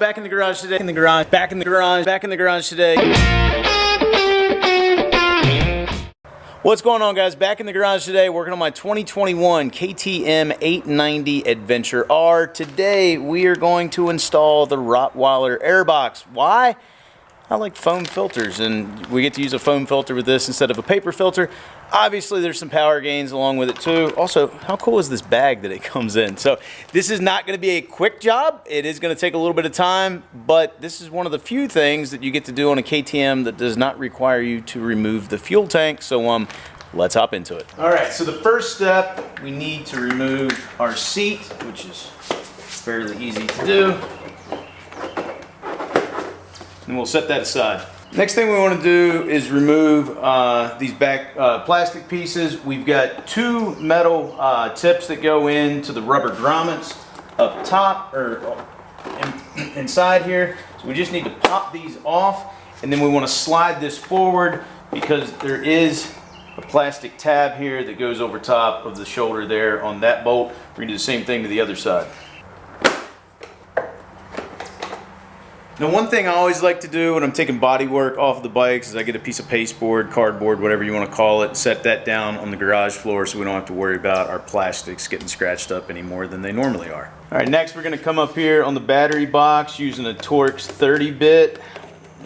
Back in the garage today, back in the garage today. What's going on, guys? Back in the garage today, working on my 2021 KTM 890 Adventure R. Today, we are going to install the Rottweiler Airbox. Why? I like foam filters, and we get to use a foam filter with this instead of a paper filter. Obviously, there's some power gains along with it too. Also, how cool is this bag that it comes in? So this is not going to be a quick job. It is going to take a little bit of time, but this is one of the few things that you get to do on a KTM that does not require you to remove the fuel tank. So let's hop into it. All right, so the first step, we need to remove our seat, which is fairly easy to do. And we'll set that aside. Next thing we want to do is remove these back plastic pieces. We've got two metal tips that go into the rubber grommets up top or inside here. So we just need to pop these off, and then we want to slide this forward because there is a plastic tab here that goes over top of the shoulder there on that bolt. We're going to do the same thing to the other side. Now, one thing I always like to do when I'm taking bodywork off of the bikes is I get a piece of pasteboard, cardboard, whatever you want to call it, set that down on the garage floor so we don't have to worry about our plastics getting scratched up any more than they normally are. All right, next we're going to come up here on the battery box using a Torx 30-bit.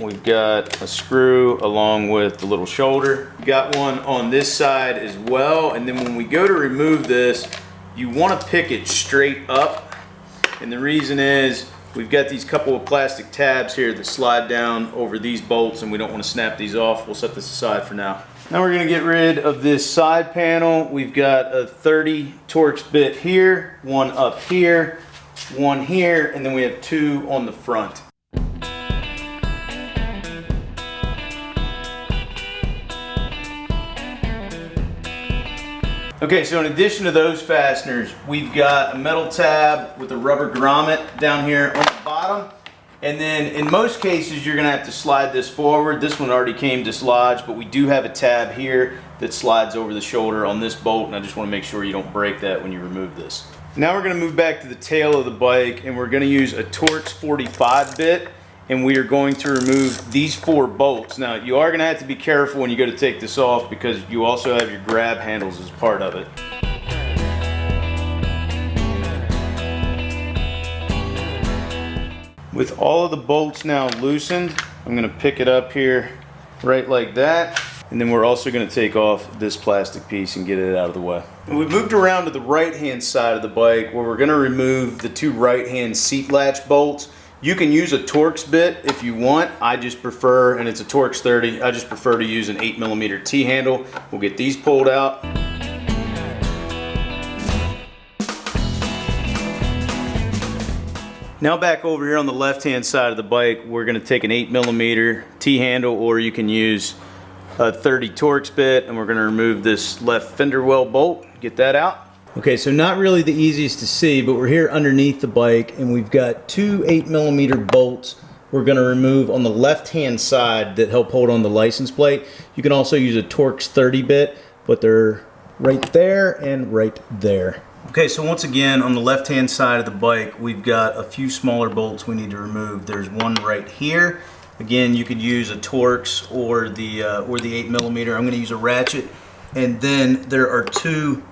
We've got a screw along with the little shoulder. We got one on this side as well, and then when we go to remove this, you want to pick it straight up, and the reason is we've got these couple of plastic tabs here that slide down over these bolts, and we don't want to snap these off. We'll set this aside for now. Now we're going to get rid of this side panel. We've got a 30 Torx bit here, one up here, one here, and then we have two on the front. Okay, so in addition to those fasteners, we've got a metal tab with a rubber grommet down here on the bottom. And then in most cases, you're gonna have to slide this forward. This one already came dislodged, but we do have a tab here that slides over the shoulder on this bolt, and I just wanna make sure you don't break that when you remove this. Now we're gonna move back to the tail of the bike, and we're gonna use a Torx 45 bit. And we are going to remove these four bolts. Now, you are gonna have to be careful when you go to take this off because you also have your grab handles as part of it. With all of the bolts now loosened, I'm gonna pick it up here right like that. And then we're also gonna take off this plastic piece and get it out of the way. And we've moved around to the right-hand side of the bike where we're gonna remove the two right-hand seat latch bolts. You can use a Torx bit if you want. I just prefer, and it's a Torx 30, I just prefer to use an 8mm T-handle. We'll get these pulled out. Now back over here on the left-hand side of the bike, we're gonna take an 8mm T-handle, or you can use a 30 Torx bit, and we're gonna remove this left fender well bolt, get that out. Okay, so not really the easiest to see, but we're here underneath the bike, and we've got two 8mm bolts we're gonna remove on the left-hand side that help hold on the license plate. You can also use a Torx 30 bit, but they're right there and right there. Okay, so once again, on the left-hand side of the bike, we've got a few smaller bolts we need to remove. There's one right here. Again, you could use a Torx or the 8mm. I'm gonna use a ratchet. And then there are two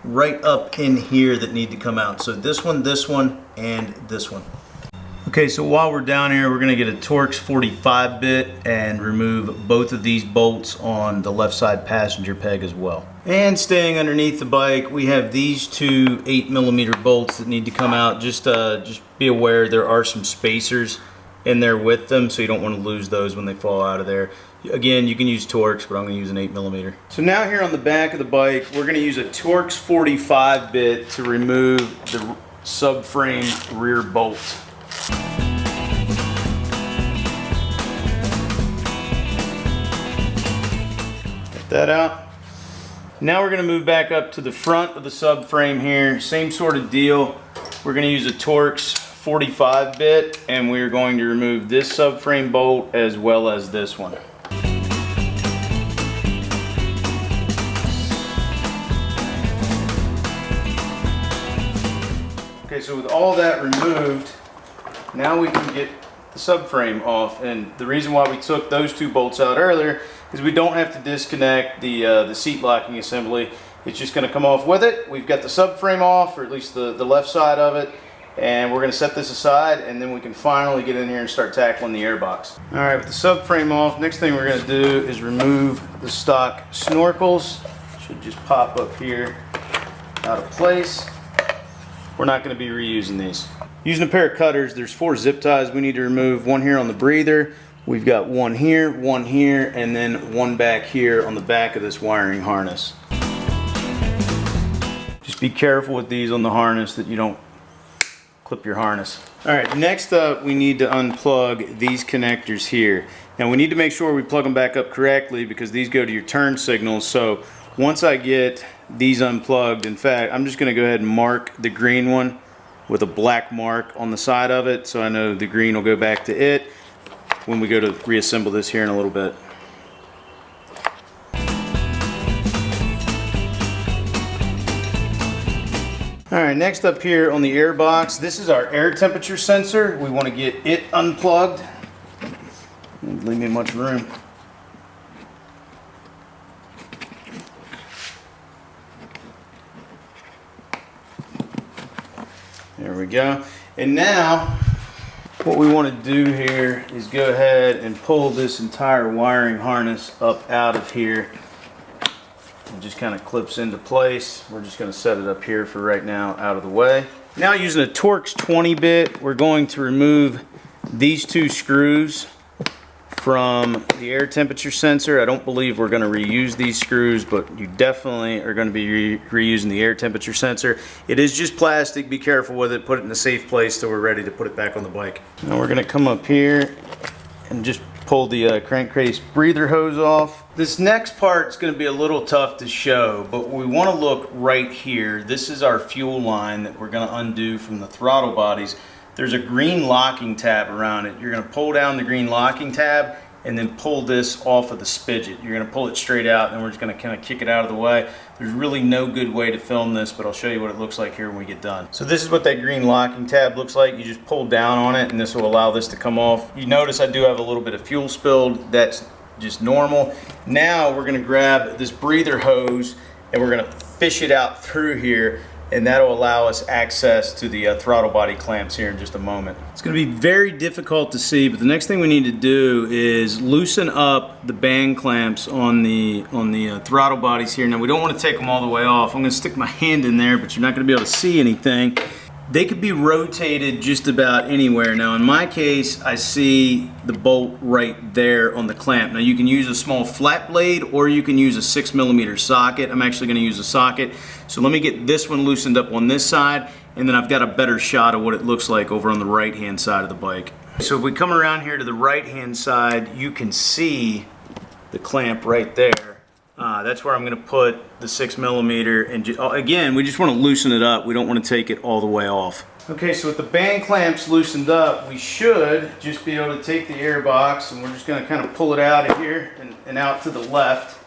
right up in here that need to come out. So this one, and this one. Okay, so while we're down here, we're gonna get a Torx 45 bit and remove both of these bolts on the left side passenger peg as well. And staying underneath the bike, we have these two 8mm bolts that need to come out. Just be aware there are some spacers in there with them, so you don't want to lose those when they fall out of there. Again, you can use Torx, but I'm going to use an 8mm. So now here on the back of the bike, we're going to use a Torx 45 bit to remove the subframe rear bolt. Get that out. Now we're going to move back up to the front of the subframe here. Same sort of deal. We're going to use a Torx 45 bit, and we're going to remove this subframe bolt as well as this one. Okay, so with all that removed, Now we can get the subframe off, and the reason why we took those two bolts out earlier is we don't have to disconnect the seat locking assembly. It's just going to come off with it. We've got the subframe off, or at least the left side of it, and we're going to set this aside, and then we can finally get in here and start tackling the airbox. All right, with the subframe off, next thing we're going to do is remove the stock snorkels. Should just pop up here out of place. We're not going to be reusing these. Using a pair of cutters, there's 4 zip ties we need to remove. One here on the breather, we've got one here, and then one back here on the back of this wiring harness. Just be careful with these on the harness that you don't clip your harness. All right, next up we need to unplug these connectors here. Now we need to make sure we plug them back up correctly because these go to your turn signals. So once I get these unplugged, in fact, I'm just going to go ahead and mark the green one with a black mark on the side of it, so I know the green will go back to it when we go to reassemble this here in a little bit. Alright, next up here on the air box, this is our air temperature sensor. We want to get it unplugged. Don't leave me much room. There we go. And now what we want to do here is go ahead and pull this entire wiring harness up out of here. It just kind of clips into place. We're just going to set it up here for right now out of the way. Now using a Torx 20 bit, we're going to remove these 2 screws from the air temperature sensor. I don't believe we're going to reuse these screws, but you definitely are going to be reusing the air temperature sensor. It is just plastic. Be careful with it. Put it in a safe place till we're ready to put it back on the bike. Now we're going to come up here and just pull the crankcase breather hose off. This next part is going to be a little tough to show, but we want to look right here. This is our fuel line that we're going to undo from the throttle bodies. There's a green locking tab around it. You're going to pull down the green locking tab and then pull this off of the spigot. You're going to pull it straight out, and we're just going to kind of kick it out of the way. There's really no good way to film this, but I'll show you what it looks like here when we get done. So this is what that green locking tab looks like. You just pull down on it, and this will allow this to come off. You notice I do have a little bit of fuel spilled. That's just normal. Now we're going to grab this breather hose, and we're going to fish it out through here, and that'll allow us access to the throttle body clamps here in just a moment. It's going to be very difficult to see, but the next thing we need to do is loosen up the band clamps on the throttle bodies here. Now we don't want to take them all the way off. I'm going to stick my hand in there, but you're not going to be able to see anything. They could be rotated just about anywhere. Now in my case, I see the bolt right there on the clamp. Now you can use a small flat blade or you can use a 6mm socket. I'm actually going to use a socket. So let me get this one loosened up on this side, and then I've got a better shot of what it looks like over on the right hand side of the bike. So if we come around here to the right hand side, you can see the clamp right there. That's where I'm going to put the 6mm, and again, we just want to loosen it up. We don't want to take it all the way off. Okay, so with the band clamps loosened up, we should just be able to take the air box, and we're just going to kind of pull it out of here and out to the left.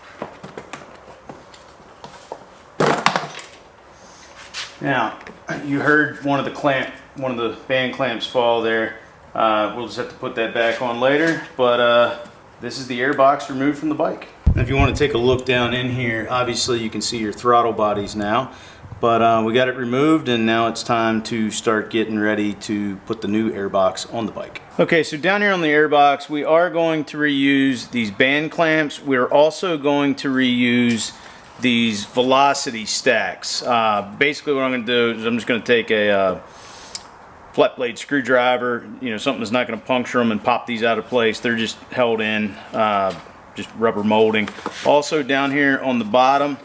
Now, you heard one of the band clamps fall there. We'll just have to put that back on later, but this is the air box removed from the bike. Now, if you want to take a look down in here, obviously you can see your throttle bodies now, but we got it removed, and now it's time to start getting ready to put the new air box on the bike. Okay, so down here on the air box, we are going to reuse these band clamps. We're also going to reuse these velocity stacks. Basically what I'm going to do is I'm just going to take a flat blade screwdriver, something that's not going to puncture them, and pop these out of place. They're just held in, just rubber molding. Also down here on the bottom,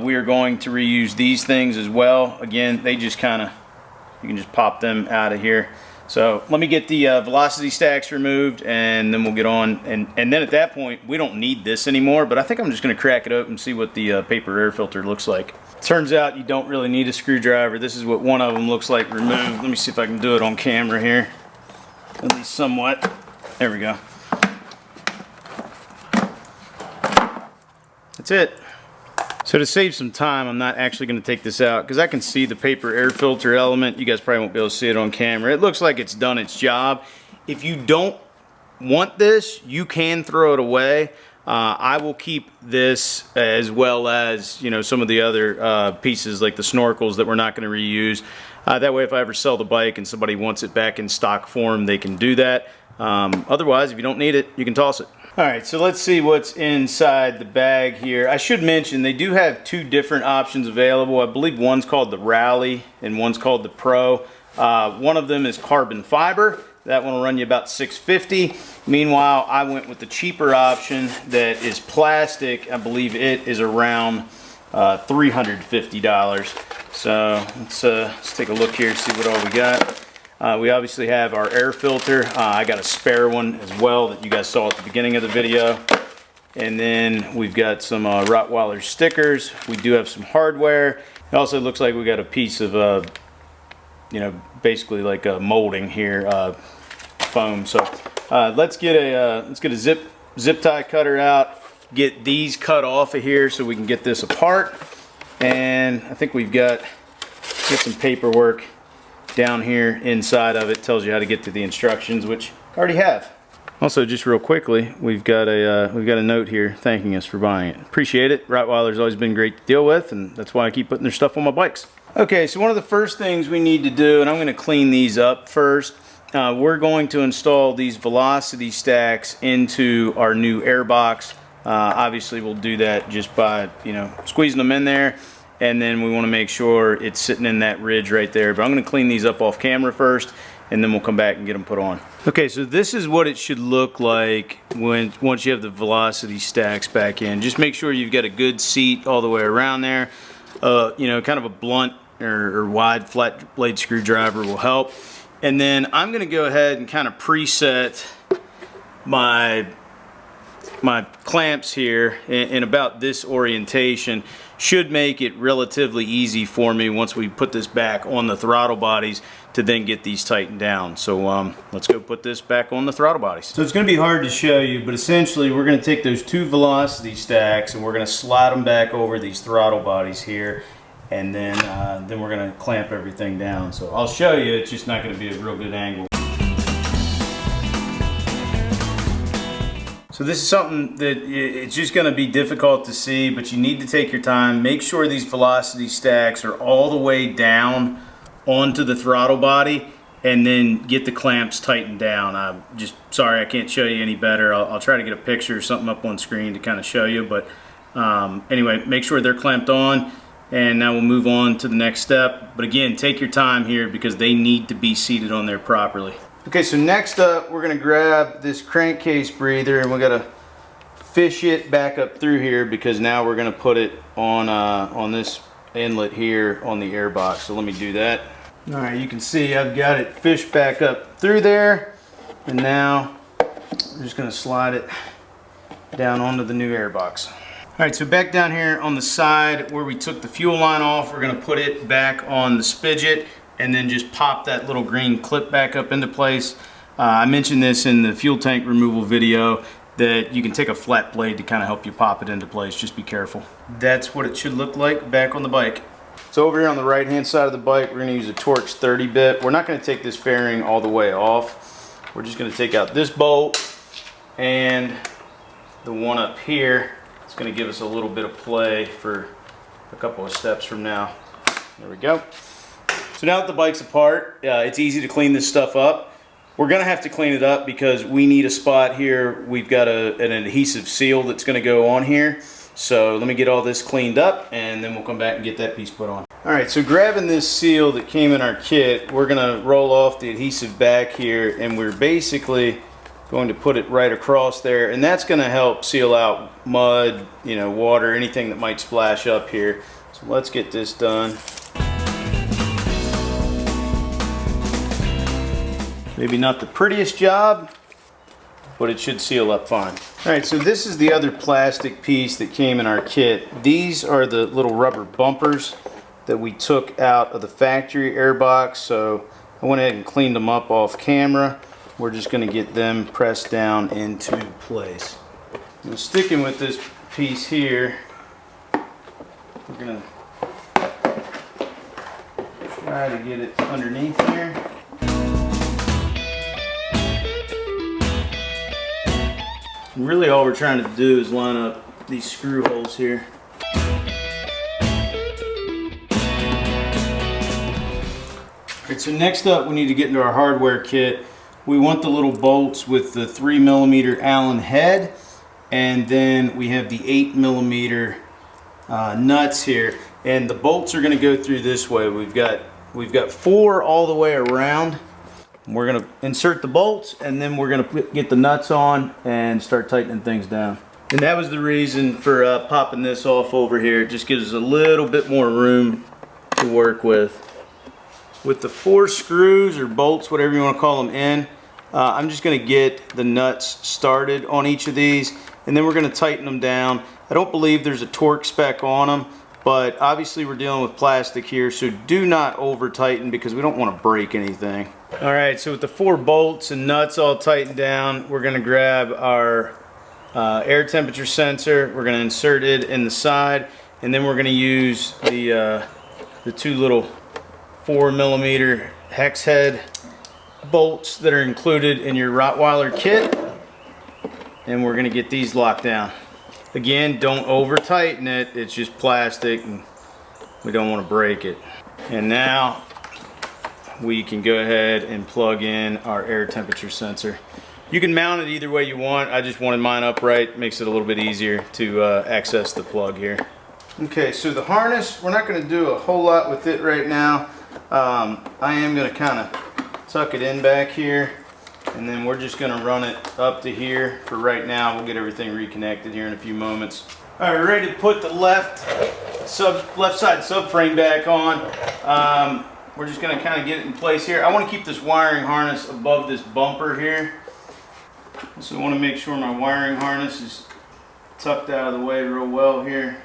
we are going to reuse these things as well. Again, they just you can just pop them out of here. So let me get the velocity stacks removed, and then we'll get on. And then at that point, we don't need this anymore, but I think I'm just going to crack it open and see what the paper air filter looks like. Turns out you don't really need a screwdriver. This is what one of them looks like removed. Let me see if I can do it on camera here, at least somewhat. There we go. That's it. So So to save some time, I'm not actually going to take this out because I can see the paper air filter element. You guys probably won't be able to see it on camera. It looks like it's done its job. If you don't want this, you can throw it away. I will keep this as well as, you know, some of the other pieces like the snorkels that we're not going to reuse. That way if I ever sell the bike and somebody wants it back in stock form, they can do that. Otherwise, if you don't need it, you can toss it. Alright, so let's see what's inside the bag here. I should mention they do have two different options available. I believe one's called the Rally and one's called the Pro. One of them is carbon fiber. That one will run you about $650. Meanwhile, I went with the cheaper option that is plastic. I believe it is around $350. So let's take a look here, see what all we got. We obviously have our air filter. I got a spare one as well that you guys saw at the beginning of the video. And then we've got some Rottweiler stickers. We do have some hardware. It also looks like we got a piece of, you know, basically like a molding here, foam. So let's get a zip tie cutter out. Get these cut off of here so we can get this apart. And I think we've got some paperwork down here inside of it. Tells you how to get to the instructions, which I already have. Also, just real quickly, we've got a note here thanking us for buying it. Appreciate it. Rottweiler's always been great to deal with, and that's why I keep putting their stuff on my bikes. Okay, so one of the first things we need to do, and I'm going to clean these up first. We're going to install these velocity stacks into our new airbox. Obviously, we'll do that just by, you know, squeezing them in there. And then we want to make sure it's sitting in that ridge right there. But I'm going to clean these up off camera first, and then we'll come back and get them put on. Okay, so this is what it should look like once you have the velocity stacks back in. Just make sure you've got a good seat all the way around there. You know, kind of a blunt or wide flat blade screwdriver will help. And then I'm going to go ahead and kind of preset my clamps here in about this orientation. Should make it relatively easy for me once we put this back on the throttle bodies to then get these tightened down. So let's go put this back on the throttle bodies. So it's going to be hard to show you, but essentially we're going to take those two velocity stacks and we're going to slide them back over these throttle bodies here, and then we're going to clamp everything down. So I'll show you, it's just not going to be a real good angle. So this is something that it's just going to be difficult to see, but you need to take your time. Make sure these velocity stacks are all the way down onto the throttle body, and then get the clamps tightened down. I'm just sorry I can't show you any better. I'll try to get a picture or something up on screen to kind of show you, but anyway, make sure they're clamped on, and now we'll move on to the next step. But again, take your time here because they need to be seated on there properly. Okay, so next up, we're gonna grab this crankcase breather and we're gonna fish it back up through here because now we're gonna put it on this inlet here on the airbox. So let me do that. All right, you can see I've got it fished back up through there, and now we're just gonna slide it down onto the new airbox. All right, so back down here on the side where we took the fuel line off, we're gonna put it back on the spigot and then just pop that little green clip back up into place. I mentioned this in the fuel tank removal video that you can take a flat blade to kind of help you pop it into place. Just be careful. That's what it should look like back on the bike. So over here on the right hand side of the bike, we're going to use a Torx 30 bit. We're not going to take this fairing all the way off. We're just going to take out this bolt and the one up here. It's going to give us a little bit of play for a couple of steps from now. There we go. So now that the bike's apart, it's easy to clean this stuff up. We're going to have to clean it up because we need a spot here. We've got an adhesive seal that's going to go on here. So let me get all this cleaned up and then we'll come back and get that piece put on. Alright, so grabbing this seal that came in our kit, we're going to roll off the adhesive back here, and we're basically going to put it right across there, and that's going to help seal out mud, you know, water, anything that might splash up here. So let's get this done. Maybe not the prettiest job, but it should seal up fine. Alright, so this is the other plastic piece that came in our kit. These are the little rubber bumpers that we took out of the factory airbox, so I went ahead and cleaned them up off camera. We're just going to get them pressed down into place. Now, sticking with this piece here, We're gonna try to get it underneath here. And really all we're trying to do is line up these screw holes here. Alright, so next up we need to get into our hardware kit. We want the little bolts with the 3mm Allen head, and then we have the 8mm nuts here. And the bolts are going to go through this way. We've got 4 all the way around. We're going to insert the bolts, and then we're going to get the nuts on and start tightening things down. And that was the reason for popping this off over here. It just gives us a little bit more room to work with. With the 4 screws or bolts, whatever you want to call them, in, I'm just going to get the nuts started on each of these, and then we're going to tighten them down. I don't believe there's a torque spec on them, but obviously we're dealing with plastic here, so do not over tighten because we don't want to break anything. Alright, so with the 4 bolts and nuts all tightened down, we're going to grab our air temperature sensor. We're going to insert it in the side, and then we're going to use the 2 little 4mm hex head bolts that are included in your Rottweiler kit, and we're going to get these locked down. Again, don't over tighten it, it's just plastic and we don't want to break it. And now we can go ahead and plug in our air temperature sensor. You can mount it either way you want. I just wanted mine upright, makes it a little bit easier to access the plug here. Okay, so the harness, we're not going to do a whole lot with it right now. I am going to kind of tuck it in back here, and then we're just going to run it up to here for right now. We'll get everything reconnected here in a few moments. All right, we're ready to put the left side subframe back on. We're just going to kind of get it in place here. I want to keep this wiring harness above this bumper here, so I want to make sure my wiring harness is tucked out of the way real well here.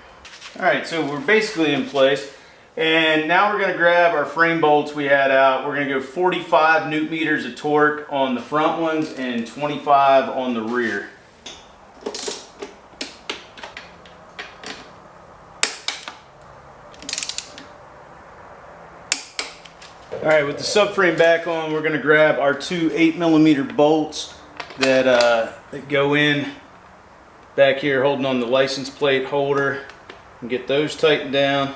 All right, so we're basically in place. And now we're going to grab our frame bolts we had out. We're going to go 45 newton meters of torque on the front ones and 25 on the rear. Alright, with the subframe back on, we're going to grab our 2 8mm bolts that go in back here holding on the license plate holder, and get those tightened down.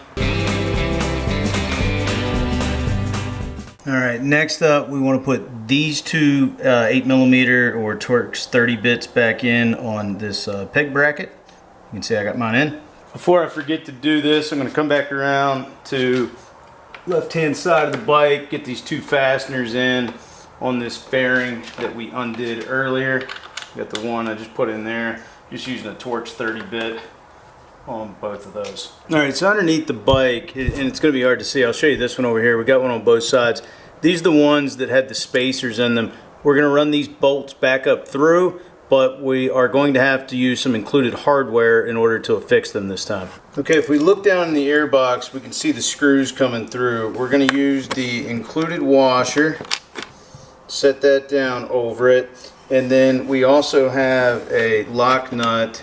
Alright, next up we want to put these 2 8mm or Torx 30 bits back in on this peg bracket. You can see I got mine in. Before I forget to do this, I'm going to come back around to left hand side of the bike, get these 2 fasteners in on this fairing that we undid earlier. Got the one I just put in there, just using a Torx 30 bit on both of those. Alright, so underneath the bike, and it's going to be hard to see, I'll show you this one over here. We got one on both sides. These are the ones that had the spacers in them. We're going to run these bolts back up through, but we are going to have to use some included hardware in order to affix them this time. Okay, if we look down in the airbox, we can see the screws coming through. We're going to use the included washer, set that down over it, and then we also have a lock nut.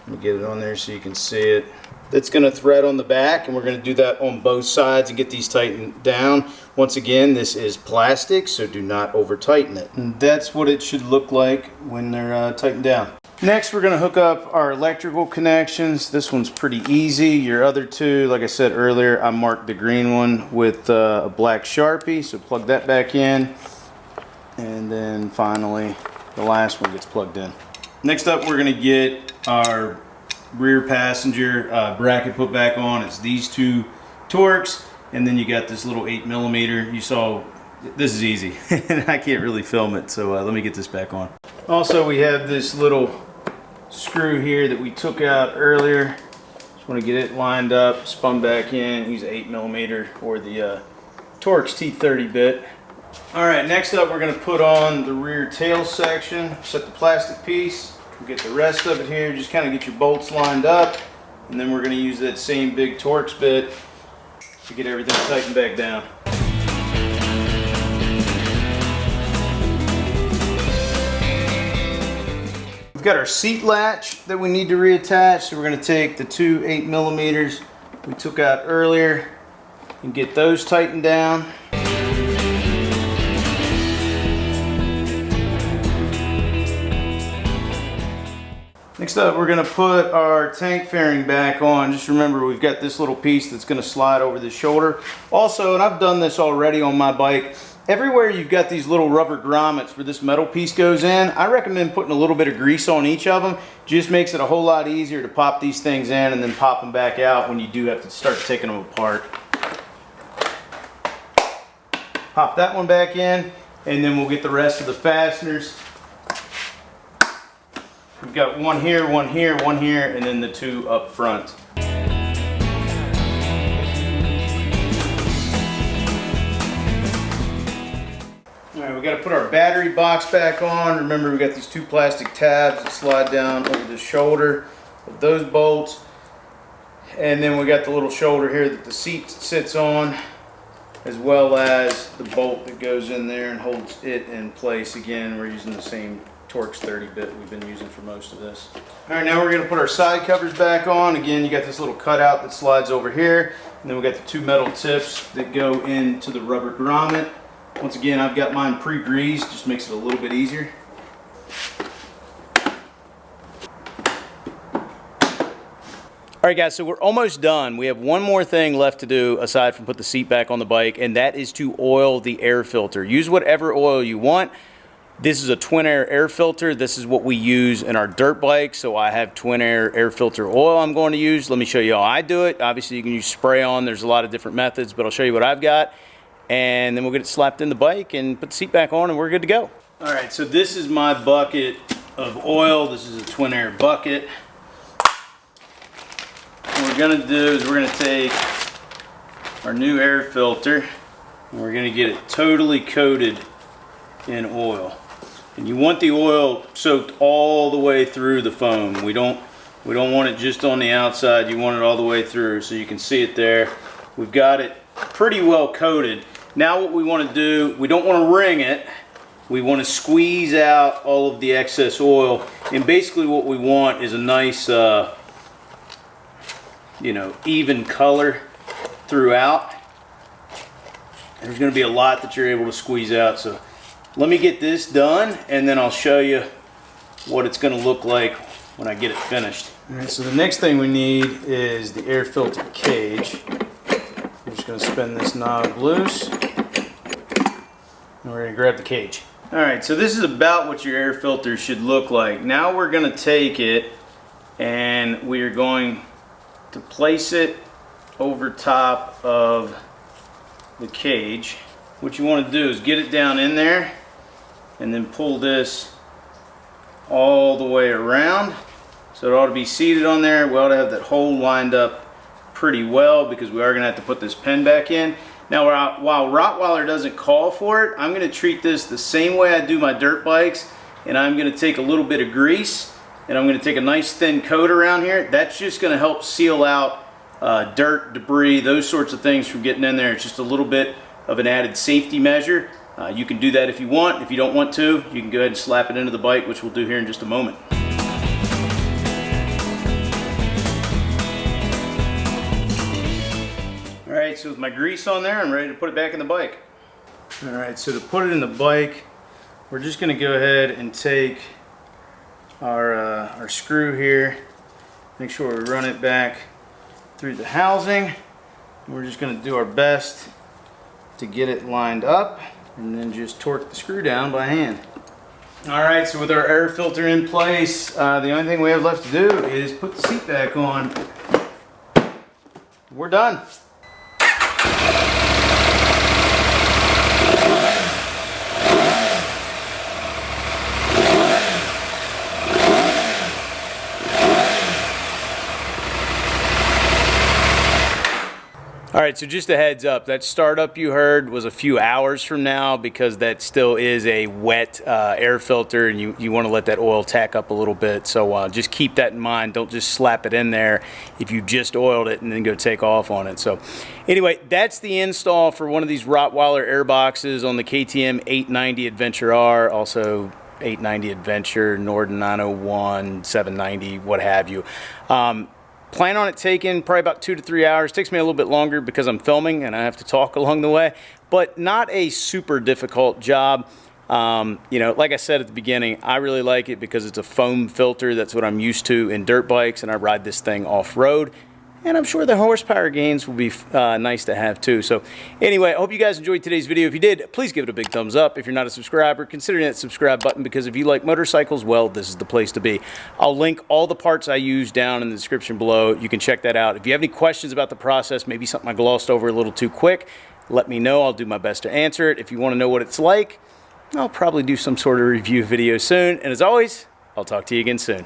Let me get it on there so you can see it. That's going to thread on the back, and we're going to do that on both sides and get these tightened down. Once again, this is plastic, so do not over tighten it. And that's what it should look like when they're tightened down. Next, we're going to hook up our electrical connections. This one's pretty easy. Your other 2, like I said earlier, I marked the green one with a black Sharpie, so plug that back in. And then finally, the last one gets plugged in. Next up, we're going to get our rear passenger bracket put back on. It's these 2 Torx, and then you got this little 8mm. You saw, this is easy, and I can't really film it, so let me get this back on. Also, we have this little screw here that we took out earlier. Just want to get it lined up, spun back in, use 8mm or the Torx T30 bit. Alright, next up we're going to put on the rear tail section, set the plastic piece. We'll get the rest of it here, just kind of get your bolts lined up, and then we're going to use that same big Torx bit to get everything tightened back down. We've got our seat latch that we need to reattach, so we're going to take the 2 8mm we took out earlier and get those tightened down. Next up, we're going to put our tank fairing back on. Just remember, we've got this little piece that's going to slide over the shoulder. Also, and I've done this already on my bike, everywhere you've got these little rubber grommets where this metal piece goes in, I recommend putting a little bit of grease on each of them. Just makes it a whole lot easier to pop these things in and then pop them back out when you do have to start taking them apart. Pop that one back in, and then we'll get the rest of the fasteners. We've got one here, one here, one here, and then the two up front. Alright, we got to put our battery box back on. Remember, we got these two plastic tabs that slide down over the shoulder of those bolts. And then we got the little shoulder here that the seat sits on, as well as the bolt that goes in there and holds it in place. Again, we're using the same Torx 30 bit we've been using for most of this. Alright, now we're going to put our side covers back on. Again, you got this little cutout that slides over here, and then we got the two metal tips that go into the rubber grommet. Once again, I've got mine pre-greased, just makes it a little bit easier. Alright guys, so we're almost done. We have one more thing left to do aside from put the seat back on the bike, and that is to oil the air filter. Use whatever oil you want. This is a twin air filter. This is what we use in our dirt bike. So I have twin air filter oil I'm going to use. Let me show you how I do it. Obviously you can use spray on. There's a lot of different methods, but I'll show you what I've got. And then we'll get it slapped in the bike and put the seat back on and we're good to go. All right, so this is my bucket of oil. This is a twin air bucket. What we're gonna do is we're gonna take our new air filter and we're gonna get it totally coated in oil. And you want the oil soaked all the way through the foam. We don't want it just on the outside. You want it all the way through, so you can see it there. We've got it pretty well coated. Now what we want to do, we don't want to wring it. We want to squeeze out all of the excess oil. And basically what we want is a nice, even color throughout. There's going to be a lot that you're able to squeeze out. So let me get this done and then I'll show you what it's going to look like when I get it finished. Alright, so the next thing we need is the air filter cage. I'm just going to spin this knob loose and we're going to grab the cage. Alright, so this is about what your air filter should look like. Now we're going to take it and we are going to place it over top of the cage. What you want to do is get it down in there and then pull this all the way around. So it ought to be seated on there. We ought to have that hole lined up pretty well because we are going to have to put this pin back in. Now while Rottweiler doesn't call for it, I'm going to treat this the same way I do my dirt bikes, and I'm going to take a little bit of grease and I'm going to take a nice thin coat around here. That's just going to help seal out dirt, debris, those sorts of things from getting in there. It's just a little bit of an added safety measure. You can do that if you want. If you don't want to, you can go ahead and slap it into the bike, which we'll do here in just a moment. Alright, so with my grease on there, I'm ready to put it back in the bike. Alright, so to put it in the bike, we're just going to go ahead and take our screw here, make sure we run it back through the housing. We're just going to do our best to get it lined up and then just torque the screw down by hand. Alright, so with our air filter in place, the only thing we have left to do is put the seat back on. We're done. Alright, so just a heads up, that startup you heard was a few hours from now because that still is a wet air filter and you want to let that oil tack up a little bit. So just keep that in mind. Don't just slap it in there if you just oiled it and then go take off on it. So anyway, that's the install for one of these Rottweiler air boxes on the KTM 890 Adventure R, also 890 Adventure, Norden 901, 790, what have you. Plan on it taking probably about 2 to 3 hours. Takes me a little bit longer because I'm filming and I have to talk along the way, but not a super difficult job. You know, like I said at the beginning, I really like it because it's a foam filter. That's what I'm used to in dirt bikes, and I ride this thing off-road. And I'm sure the horsepower gains will be nice to have too. So anyway, I hope you guys enjoyed today's video. If you did, please give it a big thumbs up. If you're not a subscriber, consider that subscribe button, because if you like motorcycles, well, this is the place to be. I'll link all the parts I use down in the description below. You can check that out. If you have any questions about the process, maybe something I glossed over a little too quick, let me know. I'll do my best to answer it. If you want to know what it's like, I'll probably do some sort of review video soon. And as always, I'll talk to you again soon.